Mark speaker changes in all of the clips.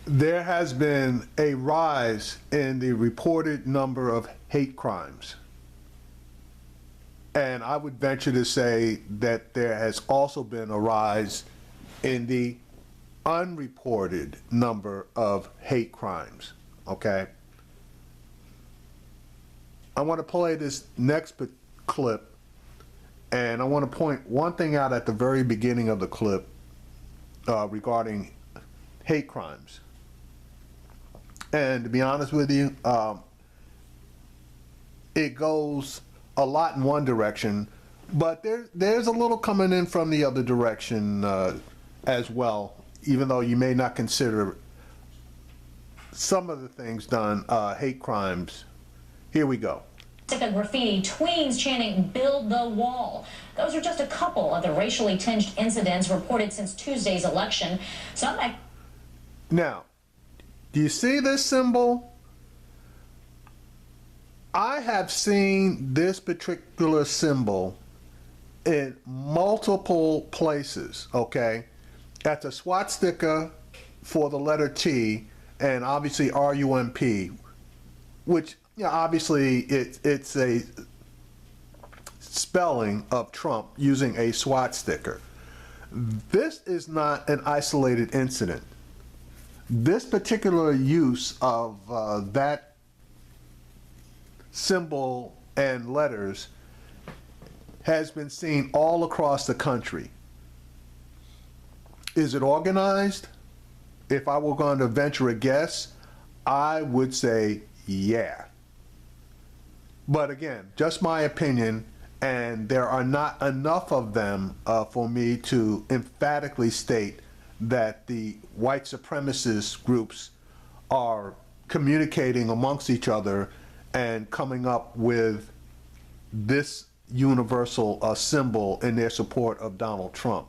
Speaker 1: There has been a rise in the reported number of hate crimes. And I would venture to say that there has also been a rise in the unreported number of hate crimes, okay? I want to play this next clip, and I want to point one thing out at the very beginning of the clip regarding hate crimes. And to be honest with you, it goes a lot in one direction, but there's a little coming in from the other direction as well, even though you may not consider some of the things done hate crimes. Here we go.
Speaker 2: Graffiti, tweens chanting "Build the Wall." Those are just a couple of the racially tinged incidents reported since Tuesday's election.
Speaker 1: Now, do you see this symbol? I have seen this particular symbol in multiple places, okay? That's a swastika for the letter T, and obviously RUMP, which, you know, obviously it's a spelling of Trump using a swastika. This is not an isolated incident. This particular use of that symbol and letters has been seen all across the country. Is it organized? If I were going to venture a guess, I would say yeah. But again, just my opinion, and there are not enough of them for me to emphatically state that the white supremacist groups are communicating amongst each other and coming up with this universal symbol in their support of Donald Trump.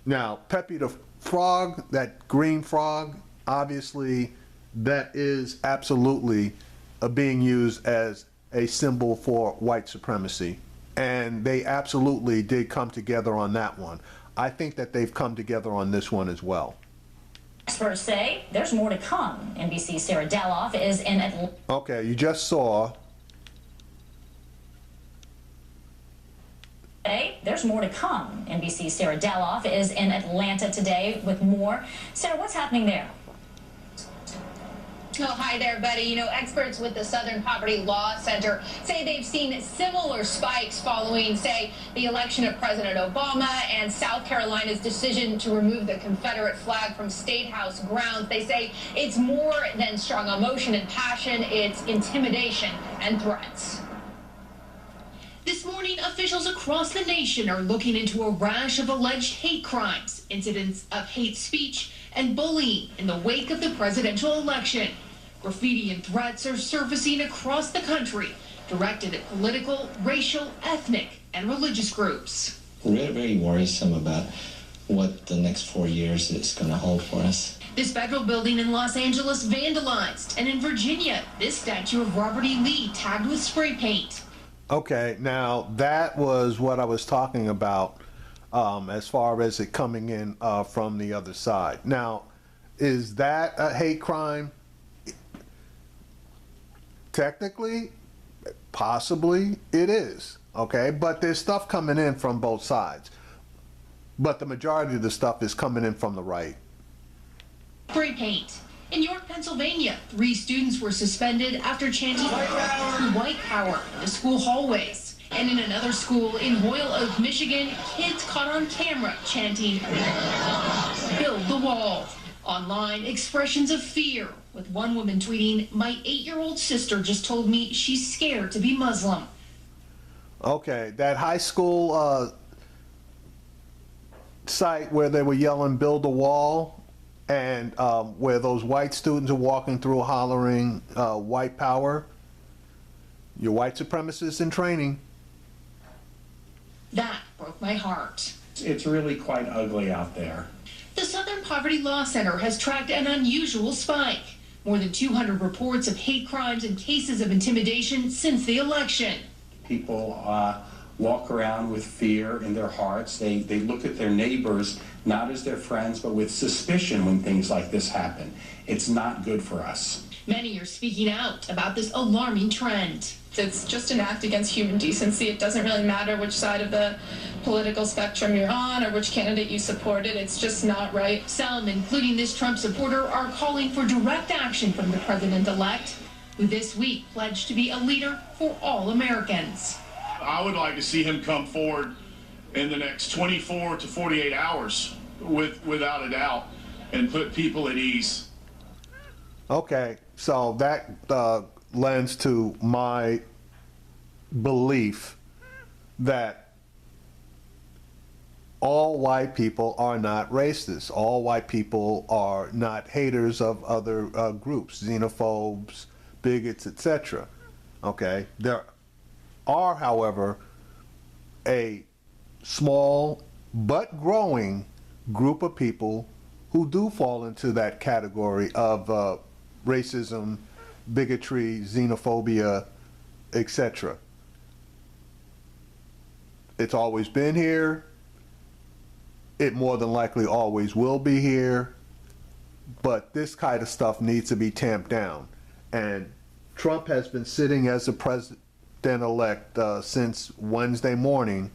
Speaker 1: Now, Pepe the Frog, that green frog, obviously that is absolutely being used as a symbol for white supremacy. And they absolutely did come together on that one. I think that they've come together on this one as well.
Speaker 2: Experts say there's more to come. NBC's Sarah Daloff is in Atlanta.
Speaker 1: Okay, you just saw.
Speaker 2: There's more to come. NBC's Sarah Daloff is in Atlanta today with more. Sarah, what's happening there?
Speaker 3: Oh, hi there, Betty. You know, experts with the Southern Poverty Law Center say they've seen similar spikes following, say, the election of President Obama and South Carolina's decision to remove the Confederate flag from State House grounds. They say it's more than strong emotion and passion. It's intimidation and threats.
Speaker 4: This morning, officials across the nation are looking into a rash of alleged hate crimes, incidents of hate speech and bullying in the wake of the presidential election. Graffiti and threats are surfacing across the country, directed at political, racial, ethnic, and religious groups.
Speaker 5: We're very worrisome about what the next 4 years is going to hold for us.
Speaker 4: This federal building in Los Angeles vandalized, and in Virginia, this statue of Robert E. Lee tagged with spray paint.
Speaker 1: Okay, now that was what I was talking about as far as it coming in from the other side. Now, is that a hate crime? Technically, possibly it is, okay? But there's stuff coming in from both sides. But the majority of the stuff is coming in from the right.
Speaker 4: Spray paint. In York, Pennsylvania, 3 students were suspended after chanting "White Power" in the school hallways. And in another school in Royal Oak, Michigan, kids caught on camera chanting "Build the Wall." Online, expressions of fear, with one woman tweeting, "My 8-year-old sister just told me she's scared to be Muslim."
Speaker 1: Okay, that high school site where they were yelling "Build the Wall," and where those white students are walking through hollering "White Power," you're white supremacists in training.
Speaker 4: That broke my heart.
Speaker 6: It's really quite ugly out there.
Speaker 4: The Southern Poverty Law Center has tracked an unusual spike. More than 200 reports of hate crimes and cases of intimidation since the election.
Speaker 6: People walk around with fear in their hearts. They look at their neighbors not as their friends, but with suspicion when things like this happen. It's not good for us.
Speaker 4: Many are speaking out about this alarming trend.
Speaker 7: It's just an act against human decency. It doesn't really matter which side of the political spectrum you're on or which candidate you supported. It's just not right.
Speaker 4: Some, including this Trump supporter, are calling for direct action from the president-elect, who this week pledged to be a leader for all Americans.
Speaker 8: I would like to see him come forward in the next 24 to 48 hours, without a doubt, and put people at ease.
Speaker 1: Okay, so that lends to my belief that all white people are not racist. All white people are not haters of other groups, xenophobes, bigots, etc. Okay, there are, however, a small but growing group of people who do fall into that category of racism, bigotry, xenophobia, etc. It's always been here. It more than likely always will be here. But this kind of stuff needs to be tamped down. And Trump has been sitting as the president-elect since Wednesday morning.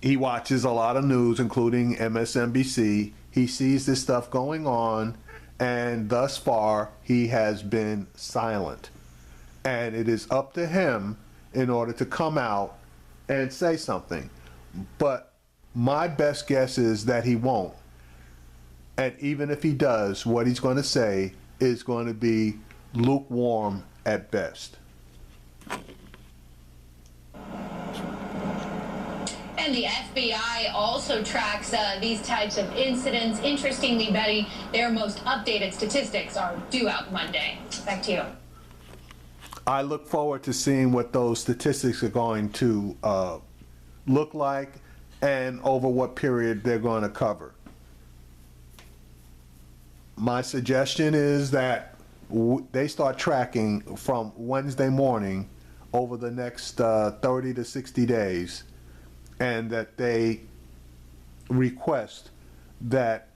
Speaker 1: He watches a lot of news, including MSNBC. He sees this stuff going on, and thus far, he has been silent. And it is up to him in order to come out and say something. But my best guess is that he won't. And even if he does, what he's going to say is going to be lukewarm at best.
Speaker 3: And the FBI also tracks these types of incidents. Interestingly, Betty, their most updated statistics are due out Monday. Back to you.
Speaker 1: I look forward to seeing what those statistics are going to look like and over what period they're going to cover. My suggestion is that they start tracking from Wednesday morning over the next 30 to 60 days, and that they request that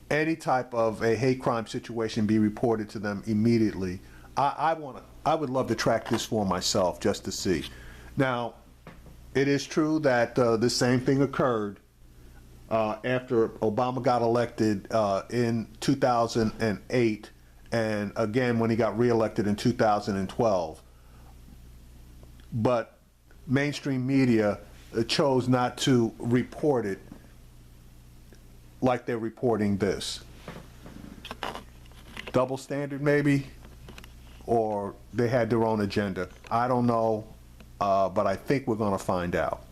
Speaker 1: any type of a hate crime situation be reported to them immediately. I would love to track this for myself just to see. Now, it is true that the same thing occurred after Obama got elected in 2008, and again when he got reelected in 2012. But mainstream media chose not to report it like they're reporting this. Double standard maybe, or they had their own agenda. I don't know, but I think we're going to find out.